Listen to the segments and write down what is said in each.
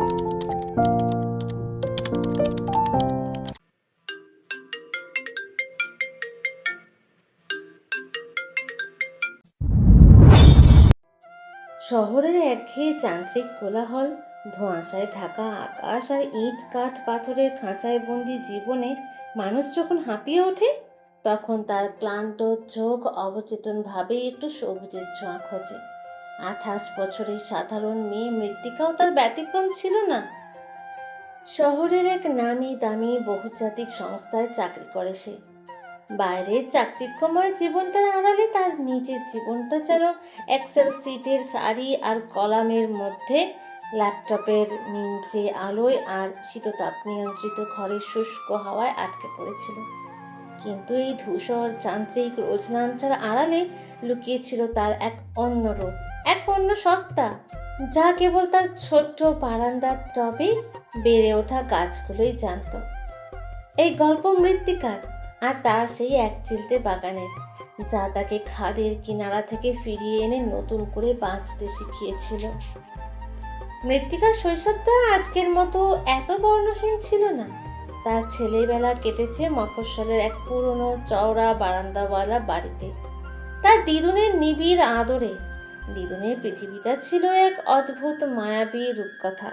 শহরের একঘেয়ে যান্ত্রিক কোলাহল, ধোঁয়াশায় ঢাকা আকাশ আর ইট কাঠ পাথরের খাঁচায় বন্দি জীবনে মানুষ যখন হাঁপিয়ে ওঠে, তখন তার ক্লান্ত চোখ অবচেতনভাবে একটু সবুজের ছোঁয়া খোঁজে। 28 বছরের সাধারণ মেয়ে মৃত্তিকাও তার ব্যতিক্রম ছিল না। শহরের এক নামি দামি বহুজাতিক সংস্থায় চাকরি করে সে। বাইরের চাকচিক্যময় জীবনটার আড়ালে তার নিজের জীবনটা যেন এক্সেল সিটের শাড়ি আর কলামের মধ্যে, ল্যাপটপের নীলচে আলোয় আর শীততাপ নিয়ন্ত্রিত ঘরের শুষ্ক হাওয়ায় আটকে পড়েছিল। কিন্তু এই ধূসর যান্ত্রিক রোজনাঞ্চার আড়ালে লুকিয়েছিল তার এক অন্য রূপ, এক অন্য সত্তা, যা কেবল তার ছোট্ট বারান্দার টবে বেড়ে ওঠা গাছগুলোই জানত। এই গল্প মৃত্তিকার, আর তার সেই এক চিলতে বাগানের, যা তাকে খাদের কিনারা থেকে ফিরিয়ে এনে নতুন করে বাঁচতে শিখিয়েছিল। মৃত্তিকার শৈশবটা আজকের মতো এত বর্ণহীন ছিল না। তার ছেলেবেলা কেটেছে মফস্বলের এক পুরনো চওড়া বারান্দাওয়ালা বাড়িতে, তার দিদুনের নিবিড় আদরে। দিদুনের পৃথিবীটা ছিল এক অদ্ভুত মায়াবী রূপকথা,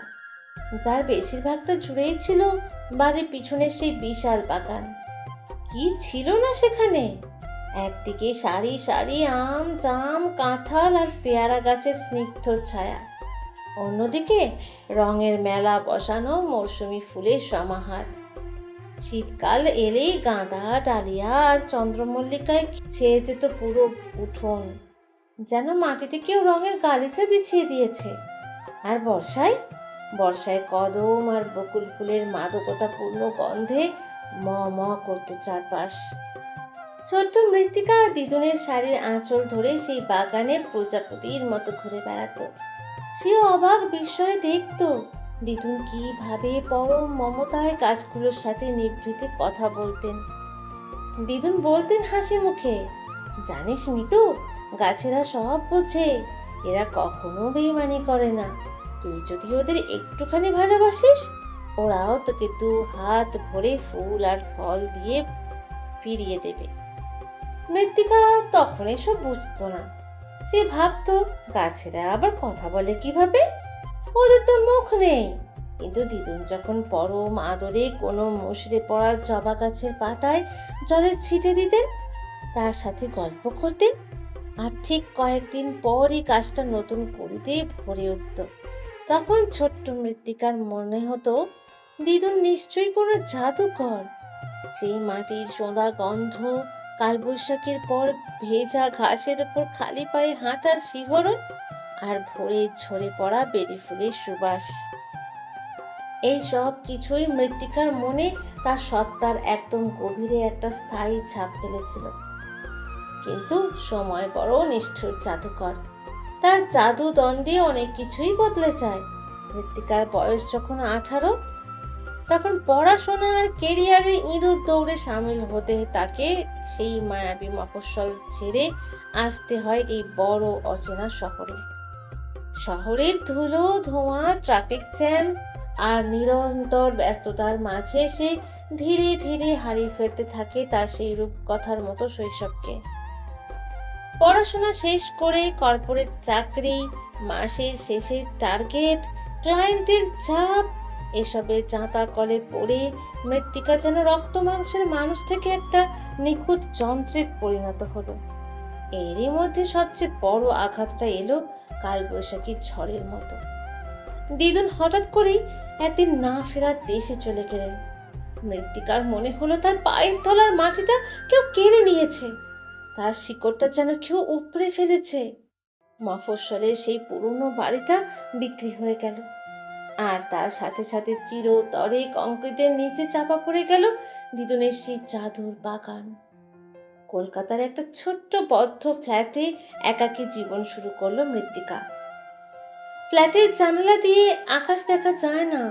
যার বেশিরভাগটা জুড়েই ছিল বাড়ির পিছনের সেই বিশাল বাগান। কি ছিল না সেখানে! একদিকে সারি সারি আম, জাম, কাঁঠাল আর পেয়ারা গাছের স্নিগ্ধ ছায়া, অন্যদিকে রঙের মেলা বসানো মৌসুমী ফুলের সমাহার। শীতকাল এলেই গাঁদা, ডালিয়া আর চন্দ্রমল্লিকায় ছেয়ে যেত পুরো উঠোন, যেন মাটিতে কেউ রঙের গালিচা বিছিয়ে দিয়েছে। আর বর্ষায় কদম আর বকুল ফুলের মাদকতাপূর্ণ গন্ধে ম ম করত চারপাশ। ছোট্ট মৃত্তিকা দিদুনের শাড়ির আঁচল ধরে সেই বাগানে প্রজাপতির মতো ঘুরে বেড়াতো। সে অবাক বিস্ময়ে দেখত দিদুন কিভাবে পরম মমতায় গাছগুলোর সাথে নিভৃতে কথা বলতেন। দিদুন বলতেন হাসি মুখে, জানিস মিতু, গাছেরা সব বোঝে, এরা কখনো বেইমানি করে না। তুই যদি ওদের একটুখানি ভালোবাসিস, ওরাও তোকে 2 হাত ভরে ফুল আর ফল দিয়ে ফিরিয়ে দেবে। মৃত্তিকা তখন এসব বুঝতো না। সে ভাবতো, গাছেরা আবার কথা বলে কিভাবে, ওদের তো মুখ নেই। কিন্তু দিদুন যখন পরম আদরে কোনো মুষড়ে পড়া জবা গাছের পাতায় জলের ছিটে দিতেন, তার সাথে গল্প করতেন, আর ঠিক কয়েকদিন পরই গাছটা নতুন করিতে ভরে উঠত, তখন ছোট্ট মৃত্তিকার মনে হতো দিদুন নিশ্চয়ই কোনো জাদুকর। সেই মাটির সোঁদা গন্ধ, কালবৈশাখীর পর ভেজা ঘাসের উপর খালি পায়ে হাঁটার শিহরণ, আর ভোরে ঝরে পড়া বেলি ফুলের সুবাস, এই সব কিছুই মৃত্তিকার মনে তার সত্তার একদম গভীরে একটা স্থায়ী ছাপ ফেলেছিল। কিন্তু সময় বড় নিষ্ঠুর জাদুকর, তার জাদু দণ্ডে অনেক কিছুই বদলে যায়। মৃত্তিকার বয়স যখন 18, তখন পড়াশোনা আর কেরিয়ারে ইঁদুর দৌড়ে সামিল হতে তাকে সেই মায়াবী মফস্বল ছেড়ে আসতে হয় এই বড় অচেনা শহরে। শহরের ধুলো, ধোঁয়া, ট্রাফিক জ্যাম আর নিরন্তর ব্যস্ততার মাঝে সে ধীরে ধীরে হারিয়ে ফেলতে থাকে তার সেই রূপকথার মতো শৈশবকে। পড়াশোনা শেষ করে কর্পোরেট চাকরি, মাসের শেষের টার্গেট, ক্লায়েন্টের চাপ, এসবে জাঁতা কলে পড়ে মৃত্তিকা যেন রক্ত মাংসের মানুষ থেকে একটা নিখুঁত যন্ত্রে পরিণত হলো। এরই মধ্যে সবচেয়ে বড় আঘাতটা এলো কালবৈশাখী ঝড়ের মতো। দিদুন হঠাৎ করেই একদিন না ফেরার দেশে চলে গেলেন। মৃত্তিকার মনে হলো তার পায়ের তলার মাটিটা কেউ কেড়ে নিয়েছে, তার শিকড়টা যেন কেউ উপড়ে ফেলেছে। মফস্বলের সেই পুরনো বাড়িটা বিক্রি হয়ে গেল, আর তার সাথে সাথে চিরতরে কংক্রিটের নিচে চাপা পড়ে গেল দিদুনের সেই জাদুর বাগান। কলকাতার একটা ছোট্ট বদ্ধ ফ্ল্যাটে একাকী জীবন শুরু করলো মৃত্তিকা। ফ্ল্যাটের জানালা দিয়ে আকাশ দেখা যায় না,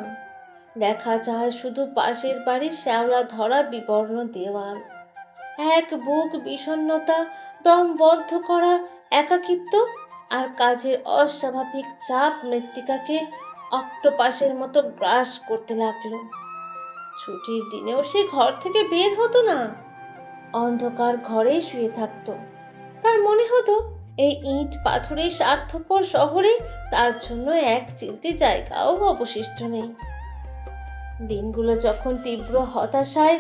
দেখা যায় শুধু পাশের বাড়ির শ্যাওলা ধরা বিবর্ণ দেওয়াল। এক বুক বিষণ্ণতা, দম বদ্ধ করা একাকিত্ব আর কাজের অস্বাভাবিক চাপ মৃত্তিকাকে অক্টোপাসের মতো গ্রাস করতে লাগলো। ছুটির দিনেও সে ঘর থেকে বের হতো না, অন্ধকার ঘরে শুয়ে থাকতো। তার মনে হতো এই ইট পাথরের স্বার্থপর শহরে তার জন্য এক চিলতে জায়গাও অবশিষ্ট নেই। দিনগুলো যখন তীব্র হতাশায়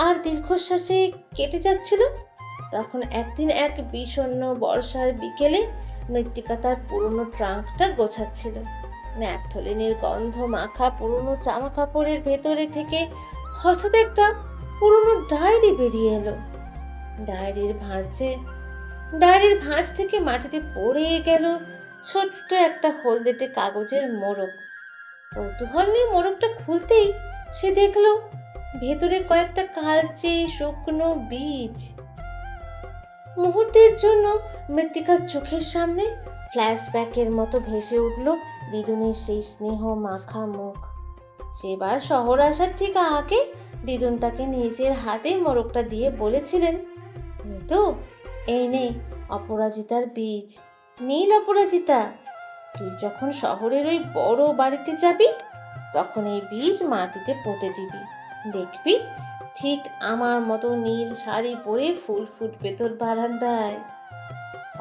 আর দীর্ঘশ্বাসে কেটে যাচ্ছিল, তখন একদিন এক বিষণ্ণ বর্ষার বিকেলে মৃত্তিকা তার পুরনো ট্রাঙ্কটা গোছাচ্ছিল। ন্যাপথলিনের গন্ধ মাখা পুরনো জামা কাপড়ের ভেতরে থেকে হঠাৎ একটা পুরনো ডায়েরি বেরিয়ে এলো। ডায়েরির ভাঁজ থেকে মাটিতে পড়ে গেল ছোট্ট একটা হলদেটে কাগজের মোড়ক। কৌতূহল নিয়ে মোড়কটা খুলতেই সে দেখলো ভেতরে কয়েকটা কালচে শুকনো বীজ। মুহূর্তের জন্য মৃত্তিকার চোখের সামনে ফ্ল্যাশব্যাকের মতো ভেসে উঠল দিদুনের সেই স্নেহ মাখা মুখ। সেবার শহর আসার ঠিক আগে দিদুন তাকে নিজের হাতে মোড়কটা দিয়ে বলেছিলেন, তো এই নে অপরাজিতার বীজ, নীল অপরাজিতা, তুই যখন শহরের ওই বড় বাড়িতে যাবি তখন এই বীজ মাটিতে পুঁতে দিবি, দেখবি ঠিক আমার মতো নীল শাড়ি পরে ফুল ফুটবে তোর বারান্দায়।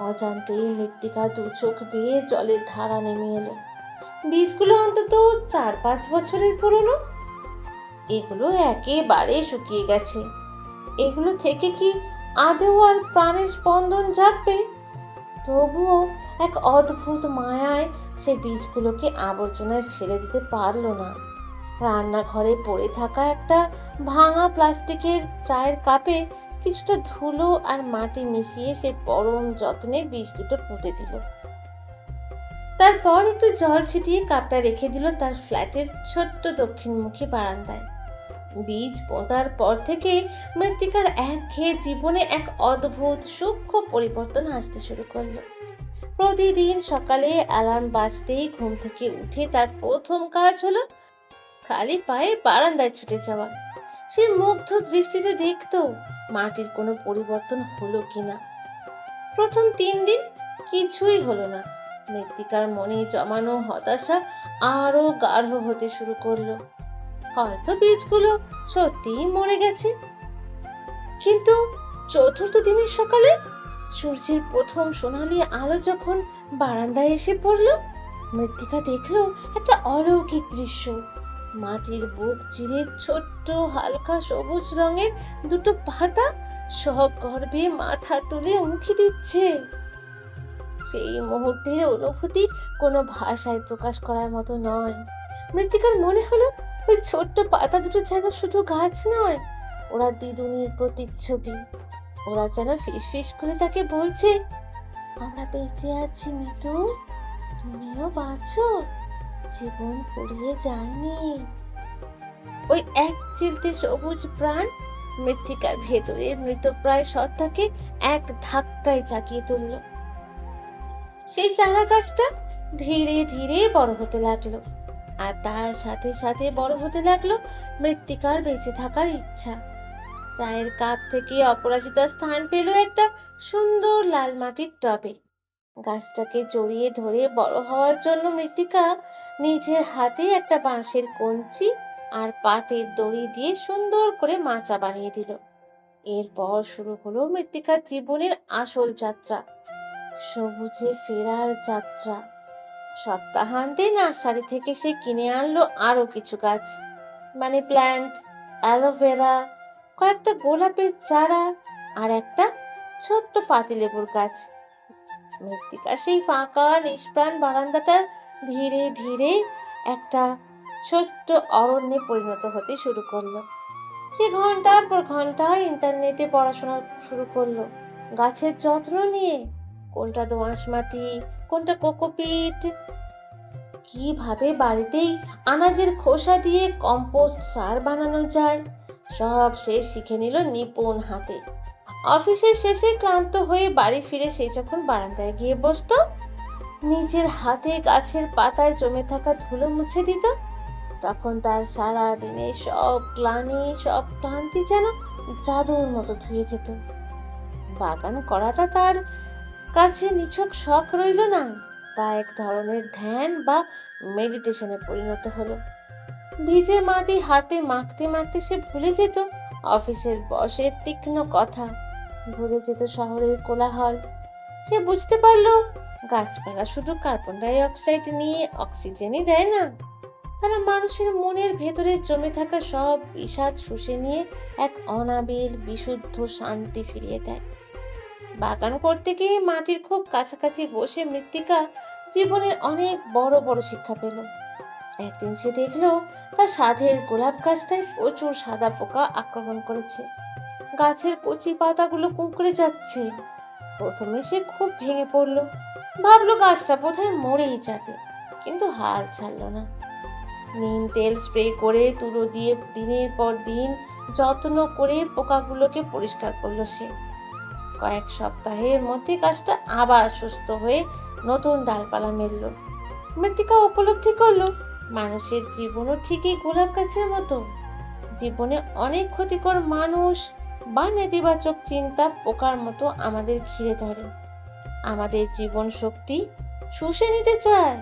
অজান্তেই মৃত্তিকা দু চোখ বেয়ে জলের ধারা নেমে এলো। বীজগুলো অন্তত 4-5 বছরের পুরনো। এগুলো একেবারে শুকিয়ে গেছে। এগুলো থেকে কি আদৌ আর প্রাণের স্পন্দন জাগবে? তবুও এক অদ্ভুত মায়ায় সে বীজগুলোকে আবর্জনায় ফেলে দিতে পারল না। রান্নাঘরে পড়ে থাকা একটা ভাঙা প্লাস্টিকের চায়ের কাপে কিছুটা ধুলো আর মাটি মিশিয়ে সে পরম যত্নে বীজ দুটো পুঁতে দিল। তারপর একটু জল ছিটিয়ে কাপটা রেখে দিল তার ফ্ল্যাটের ছোট্ট দক্ষিণমুখী বারান্দায়। বীজ পোঁতার পর থেকে মৃত্তিকার একঘেয়ে জীবনে এক অদ্ভুত সূক্ষ্ম পরিবর্তন আসতে শুরু করলো। প্রতিদিন সকালে অ্যালার্ম বাজতেই ঘুম থেকে উঠে তার প্রথম কাজ হলো খালি পায়ে বারান্দায় ছুটে যাওয়া। সে মুগ্ধ দৃষ্টিতে দেখতো মাটির কোনো পরিবর্তন হলো কিনা। প্রথম 3 দিন কিছুই হলো না। মৃত্তিকার মনে জমানো হতাশা আরো গাঢ় হতে শুরু করলো। হয়তো বীজগুলো সত্যিই মরে গেছে। কিন্তু চতুর্থ দিনের সকালে সূর্যের প্রথম সোনালি আলো যখন বারান্দায় এসে পড়ল, মৃত্তিকা দেখলো একটা অলৌকিক দৃশ্য। মাটির বুক চিরে ছোট্ট হালকা সবুজ রঙের দুটো পাতা সগর্বে মাথা তুলে উঁকি দিচ্ছে। সেই মুহূর্তের অনুভূতি কোনো ভাষায় প্রকাশ করার মতো নয়। মৃত্তিকার মনে হলো ওই ছোট্ট পাতা দুটো যেন শুধু গাছ নয়, ওরা দিদুনির প্রতিচ্ছবি। ওরা যেন ফিসফিস করে তাকে বলছে, আমরা বেঁচে আছি মিতু, তুমিও বাঁচো, জীবন ফুরিয়ে যায়নি। ওই এক চিলতে সবুজ প্রাণ মৃত্তিকার ভেতরে মৃতপ্রায় সত্তাকে এক ধাক্কায় জাগিয়ে তুলল। সেই চারা গাছটা ধীরে ধীরে বড় হতে লাগলো, আর তার সাথে সাথে বড় হতে লাগলো মৃত্তিকার বেঁচে থাকার ইচ্ছা। চায়ের কাপ থেকে অপরাজিতা স্থান পেল একটা সুন্দর লাল মাটির টবে। গাছটাকে জড়িয়ে ধরে বড় হওয়ার জন্য মৃত্তিকা নিজের হাতে একটা বাঁশের কঞ্চি আর পাটের দড়ি দিয়ে সুন্দর করে মাচা বানিয়ে দিল। এরপর শুরু হলো মৃত্তিকার জীবনের আসল যাত্রা, সবুজে ফেরার যাত্রা। সপ্তাহান্তে নার্সারি থেকে সে কিনে আনলো আরো কিছু গাছ, মানি প্ল্যান্ট, অ্যালোভেরা, কয়েকটা গোলাপের চারা আর একটা ছোট্ট পাতিলেবুর গাছ। মৃত্তিকা সেই ফাঁকা নিষ্প্রাণ বারান্দাটা ধীরে ধীরে একটা ছোট্ট অরণ্যে পরিণত হতে শুরু করলো। সে ঘন্টার পর ঘন্টা ইন্টারনেটে পড়াশোনা শুরু করলো গাছের যত্ন নিয়ে, কোনটা দোআঁশ মাটি, কোনটা কোকোপিট, কিভাবে বাড়িতেই আনাজের খোসা দিয়ে কম্পোস্ট সার বানানো যায়, সব সে শিখে নিল নিপুণ হাতে। অফিসের শেষে ক্লান্ত হয়ে বাড়ি ফিরে সে যখন বারান্দায় গিয়ে বসতো, নিজের হাতে গাছের পাতায় জমে থাকা ধুলো মুছে দিত, তখন তার সারা দিনে সব গ্লানি সব ক্লান্তি যেন জাদুর মতো ধুয়ে যেত। বাগান করাটা তার কাছে নিছক শখ রইল না, তা এক ধরনের ধ্যান বা মেডিটেশনে পরিণত হলো। ভিজে মাটি হাতে মাখতে মাখতে সে ভুলে যেত অফিসের বসের তীক্ষ্ণ কথা, ভুলে যেত শহরের কোলাহল। সে বুঝতে পারলো গাছপালা শুধু কার্বন ডাই অক্সাইড নিয়ে অক্সিজেনই দেয় না, তারা মানুষের মনের ভেতরে জমে থাকা সব বিষাদ শুষে নিয়ে এক অনাবিল বিশুদ্ধ শান্তি ফিরিয়ে দেয়। বাগান করতে গিয়ে মাটির খুব কাছাকাছি বসে মৃত্তিকা জীবনের অনেক বড় বড় শিক্ষা পেল। একদিন সে দেখলো তার সাধের গোলাপ গাছটায় প্রচুর সাদা পোকা আক্রমণ করেছে, গাছের কচি পাতাগুলো কুঁকড়ে যাচ্ছে। প্রথমে সে খুব ভেঙে পড়লো, ভাবলো গাছটা বোধহয় মরেই যাবে, কিন্তু হাল ছাড়লো না। নিম তেল স্প্রে করে তুলো দিয়ে দিনের পর দিন যত্ন করে পোকাগুলোকে পরিষ্কার করলো সে। কয়েক সপ্তাহের মধ্যে গাছটা আবার সুস্থ হয়ে নতুন ডালপালা মেলল। মৃত্তিকা উপলব্ধি করলো মানুষের জীবনও ঠিকই গোলাপ গাছের মতো। জীবনে অনেক ক্ষতিকর মানুষ বা নেতিবাচক চিন্তা পোকার মতো আমাদের ঘিরে ধরে, আমাদের জীবন শক্তি শুষে নিতে চায়।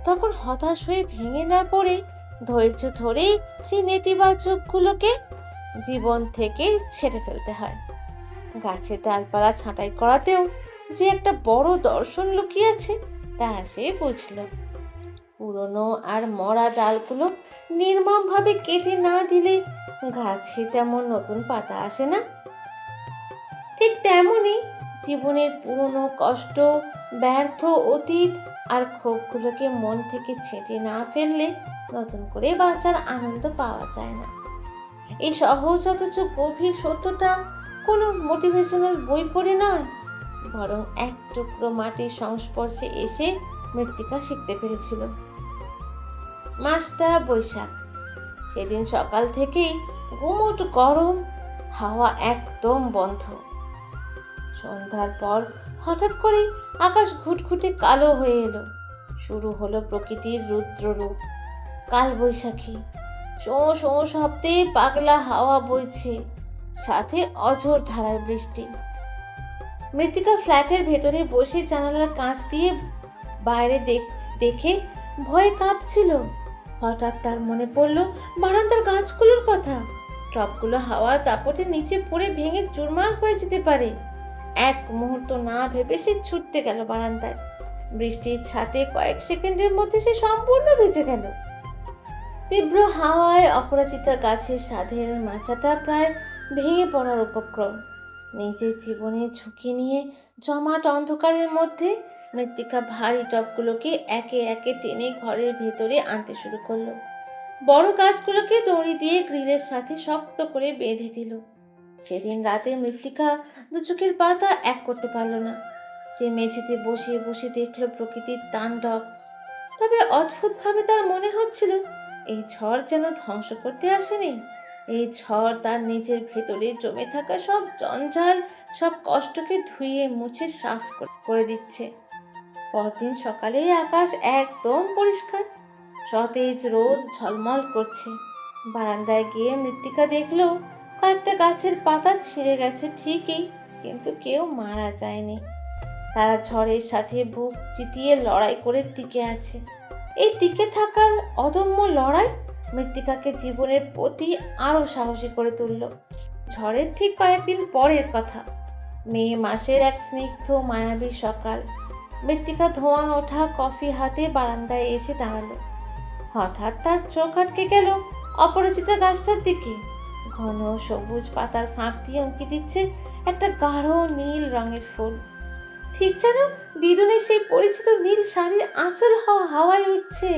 তখন হতাশ হয়ে ভেঙে না পড়ে ধৈর্য ধরে সেই নেতিবাচক গুলোকে জীবন থেকে ছেড়ে ফেলতে হয়। গাছের ডালপালা ছাঁটাই করাতেও যে একটা বড় দর্শন লুকিয়ে আছে তা সে বুঝল। পুরনো আর মরা ডালগুলো নির্মমভাবে কেটে না দিলে গাছে যেমন নতুন পাতা আসে না, ঠিক তেমনি জীবনের পুরনো কষ্ট, ব্যর্থ অতীত আর ক্ষোভগুলোকে মন থেকে ছেঁটে না ফেললে নতুন করে বাঁচার আনন্দ পাওয়া যায় না। এই সহজ অথচ গভীর সত্যটা কোনো মোটিভেশনাল বই পড়ে নয়, বরং এক টুকরো মাটির সংস্পর্শে এসে মৃত্তিকা শিখতে পেরেছিল। মাসটা বৈশাখ। সেদিন সকাল থেকেই গুমোট গরম, হাওয়া একদম বন্ধ। সন্ধ্যার পর হঠাৎ করে আকাশ ঘুটঘুটে কালো হয়ে এলো। শুরু হলো প্রকৃতির রুদ্ররূপ, কাল বৈশাখী। শোঁ শোঁ শব্দে পাগলা হাওয়া বইছে, সাথে অঝোর ধারায় বৃষ্টি। মৃত্তিকা ফ্ল্যাটের ভেতরে বসে জানালার কাঁচ দিয়ে বাইরে দেখে ভয়ে কাঁপছিল। হঠাৎ তার মনে পড়লো বারান্দার গাছগুলোর কথা। টবগুলো হাওয়ার দাপটে নিচে পড়ে ভেঙে চুরমার হয়ে যেতে পারে। এক মুহূর্ত না ভেবে সে ছুটতে গেল বারান্দায়। বৃষ্টির ছাটে কয়েক সেকেন্ডের মধ্যে সে সম্পূর্ণ ভিজে গেল। তীব্র হাওয়ায় অপরাজিতা গাছের সাধের মাচাটা প্রায় ভেঙে পড়ার উপক্রম। নিজের জীবনের ঝুঁকি নিয়ে জমাট অন্ধকারের মধ্যে মৃত্তিকা ভারী টবগুলোকে একে একে টেনে ঘরের ভেতরে আনতে শুরু করলো। বড় গাছগুলোকে দড়ি দিয়ে গ্রিলের সাথে শক্ত করে বেঁধে দিল। সেদিন রাতে মৃত্তিকা দু চোখের পাতা এক করতে পারল না। সে মেঝেতে বসে বসে দেখলো প্রকৃতির তাণ্ডব। তবে অদ্ভুতভাবে তার মনে হচ্ছিল এই ঝড় যেন ধ্বংস করতে আসেনি। এই ঝড় তার নিজের ভেতরে জমে থাকা সব জঞ্জাল, সব কষ্টকে ধুয়ে মুছে সাফ করে দিচ্ছে। পরদিন সকালে আকাশ একদম পরিষ্কার, সতেজ রোদ ঝলমল করছে। বারান্দায় গিয়ে মৃত্তিকা দেখলো কয়েকটা গাছের পাতা ছিঁড়ে গেছে ঠিকই, কিন্তু কেউ মারা যায়নি। তারা ঝড়ের সাথে বুক চিতিয়ে লড়াই করে টিকে আছে। এই টিকে থাকার অদম্য লড়াই মৃত্তিকাকে জীবনের প্রতি আরো সাহসী করে তুলল। ঝড়ের ঠিক কয়েকদিন পরের কথা। মে মাসের এক স্নিগ্ধ মায়াবী সকাল। মৃত্তিকা ধোঁয়া ওঠা কফি হাতে বারান্দায় এসে দাঁড়ালো। হঠাৎ তার চোখ আটকে গেল অপরাজিতা গাছটার দিকে। ঘন সবুজ পাতার ফাঁক দিয়ে উঁকি দিচ্ছে একটা গাঢ় নীল রঙের ফুল। ঠিক যেন দিদুনের সেই পরিচিত নীল শাড়ির আঁচল হাওয়ায় উঠছে।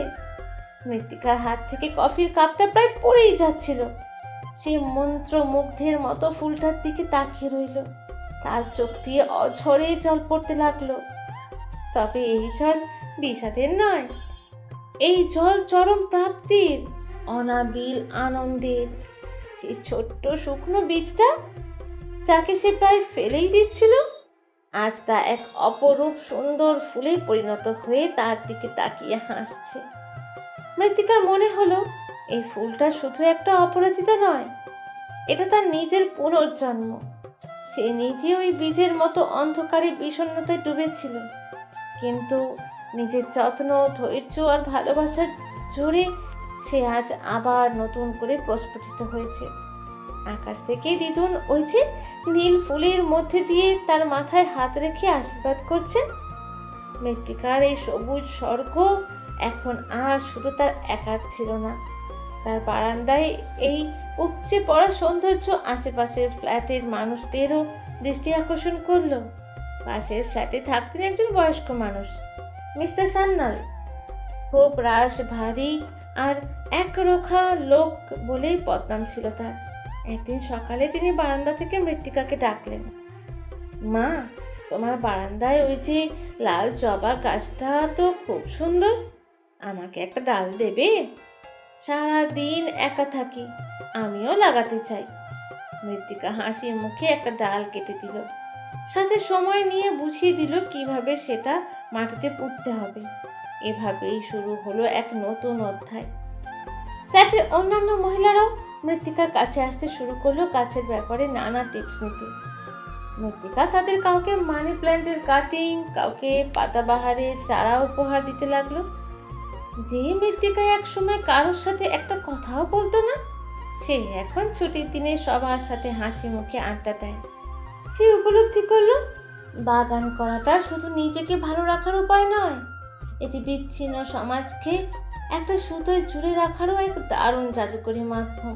মৃত্তিকার হাত থেকে কফির কাপটা প্রায় পড়েই যাচ্ছিল। সেই মন্ত্রমুগ্ধের মতো ফুলটার দিকে তাকিয়ে রইল। তার চোখ দিয়ে অঝরে জল পড়তে লাগলো। তবে এই জল বিষাদের নয়, এই জল চরম প্রাপ্তির, অনাবিল আনন্দের। সেই ছোট্ট শুকনো বীজটা যাকে সে প্রায় ফেলেই দিচ্ছিল, আজ তা এক অপরূপ সুন্দর ফুলে পরিণত হয়ে তার দিকে তাকিয়ে হাসছে। মৃত্তিকার মনে হলো এই ফুলটা শুধু একটা অপরাজিতা নয়, এটা তার নিজের পুনর্জন্ম। সে নিজে ওই বীজের মতো অন্ধকারে বিষণ্ণতায় ডুবেছিল, কিন্তু নিজের যত্ন, ধৈর্য আর ভালোবাসার জোরে সে আজ আবার নতুন করে প্রস্ফুটিত হয়েছে। আকাশ থেকে দিদুন ওই যে নীল ফুলের মধ্যে দিয়ে তার মাথায় হাত রেখে আশীর্বাদ করছেন। মৃত্তিকার এই সবুজ স্বর্গ এখন আর শুধু তার একার ছিল না, তার বারান্দায় এই উপচে পড়া সৌন্দর্য আশেপাশের ফ্ল্যাটের মানুষদেরও দৃষ্টি আকর্ষণ করলো। পাশের ফ্ল্যাটে থাকতেন একজন বয়স্ক মানুষ, মিস্টার সান্যাল। খুব রাশ ভারী আর একরোখা লোক বলেই বদনাম ছিল তার। একদিন সকালে তিনি বারান্দা থেকে মৃত্তিকাকে ডাকলেন। মা, তোমার বারান্দায় ওই যে লাল জবা গাছটা তো খুব সুন্দর, আমাকে একটা ডাল দেবে? সারা দিন একা থাকি, আমিও লাগাতে চাই। মৃত্তিকা হাসি মুখে একটা ডাল কেটে দিল, সাথে সময় নিয়ে বুঝিয়ে দিল কিভাবে সেটা মাটিতে পুঁততে হবে। এভাবেই শুরু হলো এক নতুন অধ্যায়। ফ্ল্যাটের অন্যান্য মহিলারাও মৃত্তিকার কাছে আসতে শুরু করলো গাছের ব্যাপারে নানা টিপস নিতে। মৃত্তিকা তাদের কাউকে মানি প্ল্যান্টের কাটিং, কাউকে পাতাবাহারের চারা উপহার দিতে লাগলো। যে মৃত্তিকা এক সময় কারোর সাথে একটা কথাও বলতো না, সে এখন ছুটির দিনে সবার সাথে হাসি মুখে আড্ডা দেয়। সে উপলব্ধি করলো বাগান করাটা শুধু নিজেকে ভালো রাখার উপায় নয়, এটি বিচ্ছিন্ন সমাজকে একটা সুতোয় জুড়ে রাখারও এক দারুণ জাদুকরী মাধ্যম।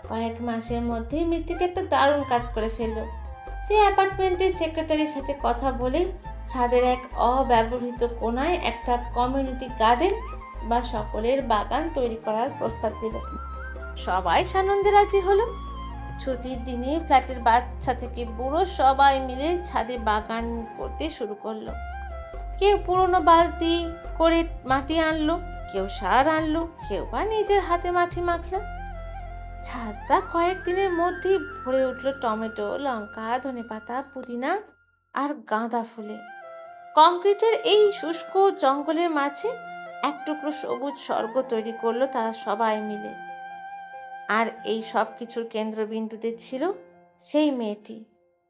কয়েক মাসের মধ্যে মৃত্তিকা একটা দারুণ কাজ করে ফেললো। সে অ্যাপার্টমেন্টের সেক্রেটারির সাথে কথা বলে ছাদের এক অব্যবহৃত কোণায় একটা কমিউনিটি গার্ডেন বা সকলের বাগান তৈরি করার প্রস্তাব দিল। সবাই সানন্দে রাজি হলো। ছুটির দিনে ফ্ল্যাটের বাচ্চা থেকে বুড়ো সবাই মিলে ছাদে বাগান করতে শুরু করলো। কেউ পুরনো বালতি করে মাটি আনলো, কেউ সার আনলো, কেউ বা নিজের হাতে মাটি মাখলো। ছাদটা কয়েকদিনের মধ্যেই ভরে উঠলো টমেটো, লঙ্কা, ধনেপাতা, পুদিনা আর গাঁদা ফুলে। কংক্রিটের এই শুষ্ক জঙ্গলের মাঝে এক টুকরো সবুজ স্বর্গ তৈরি করলো তারা সবাই মিলে। আর এই সব কিছুর কেন্দ্রবিন্দুতে ছিল সেই মেয়েটি,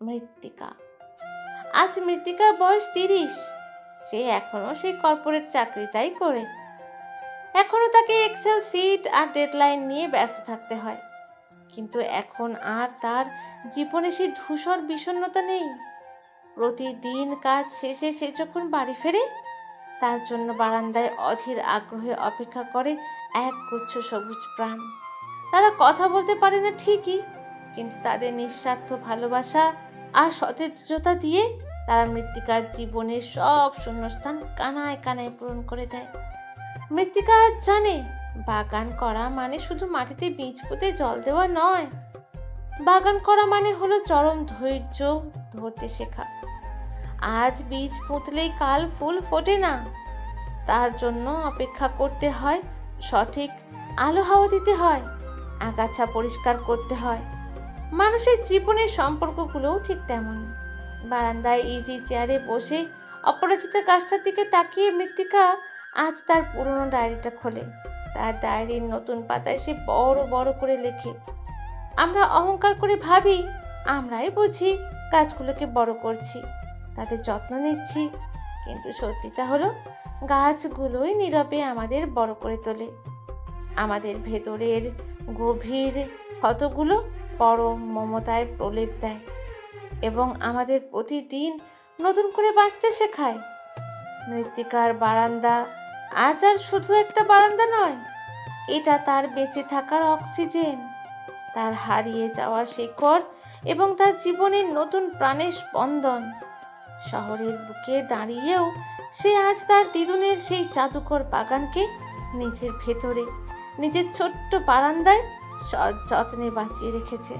মৃত্তিকা। আজ মৃত্তিকার বয়স 30। সে এখনো সেই কর্পোরেট চাকরিটাই করে। এখনো তাকে এক্সেল সিট আর ডেডলাইন নিয়ে ব্যস্ত থাকতে হয়, কিন্তু এখন আর তার জীবনে সেই ধূসর বিষণ্ণতা নেই। প্রতিদিন কাজ শেষে সে যখন বাড়ি ফেরে, তার জন্য বারান্দায় অধীর আগ্রহে অপেক্ষা করে এক গুচ্ছ সবুজ প্রাণ। তারা কথা বলতে পারে না ঠিকই, কিন্তু তাদের নিঃস্বার্থ ভালোবাসা আর সতেজতা দিয়ে তারা মৃত্তিকার জীবনের সব শূন্যস্থান কানায় কানায় পূরণ করে দেয়। মৃত্তিকা জানে বাগান করা মানে শুধু মাটিতে বীজ পুঁতে জল দেওয়া নয়, বাগান করা মানে হলো চরম ধৈর্য ধরতে শেখা। আজ বীজ পুঁতলেই কাল ফুল ফোটে না, তার জন্য অপেক্ষা করতে হয়, সঠিক আলো হাওয়া দিতে হয়, আগাছা পরিষ্কার করতে হয়। মানুষের জীবনের সম্পর্কগুলোও ঠিক তেমন। বারান্দায় ইজি চেয়ারে বসে অপরাজিতা গাছটার দিকে তাকিয়ে মৃত্তিকা আজ তার পুরনো ডায়েরিটা খোলে। তার ডায়েরির নতুন পাতায় সে বড় বড় করে লেখে। আমরা অহংকার করে ভাবি আমরাই বুঝি গাছগুলোকে বড় করছি, তাদের যত্ন নিচ্ছি, কিন্তু সত্যিটা হলো গাছগুলোই নীরবে আমাদের বড় করে তোলে। আমাদের ভেতরের গভীর ক্ষতগুলো বড় মমতায় প্রলেপ দেয় এবং আমাদের প্রতিদিন নতুন করে বাঁচতে শেখায়। মৃত্তিকার বারান্দা আজ আর শুধু একটা বারান্দা নয়, এটা তার বেঁচে থাকার অক্সিজেন, তার হারিয়ে যাওয়া শেকড় এবং তার জীবনের নতুন প্রাণের স্পন্দন। শহরের বুকে দাঁড়িয়েও সে আজ তার দিদুনের সেই জাদুকর বাগানকে নিজের ভেতরে, নিজের ছোট্ট বারান্দায় সযত্নে বাঁচিয়ে রেখেছে।